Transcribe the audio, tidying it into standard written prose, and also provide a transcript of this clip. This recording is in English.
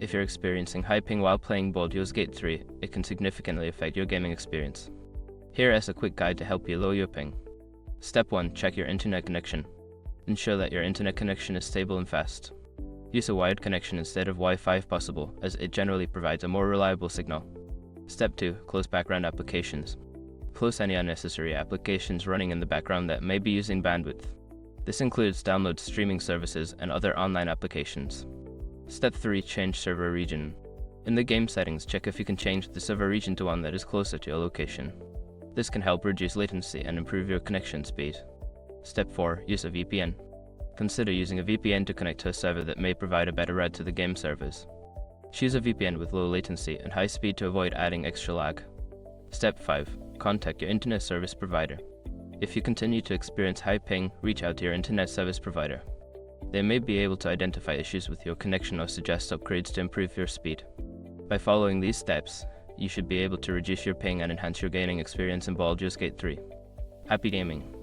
If you're experiencing high ping while playing Baldur's Gate 3, it can significantly affect your gaming experience. Here is a quick guide to help you lower your ping. Step 1. Check your internet connection. Ensure that your internet connection is stable and fast. Use a wired connection instead of Wi-Fi if possible, as it generally provides a more reliable signal. Step 2. Close background applications. Close any unnecessary applications running in the background that may be using bandwidth. This includes download streaming services and other online applications. Step 3. Change server region. In the game settings, check if you can change the server region to one that is closer to your location. This can help reduce latency and improve your connection speed. Step 4. Use a VPN. Consider using a VPN to connect to a server that may provide a better route to the game servers. Choose a VPN with low latency and high speed to avoid adding extra lag. Step 5. Contact your internet service provider. If you continue to experience high ping, reach out to your internet service provider. They may be able to identify issues with your connection or suggest upgrades to improve your speed. By following these steps, you should be able to reduce your ping and enhance your gaming experience in Baldur's Gate 3. Happy gaming!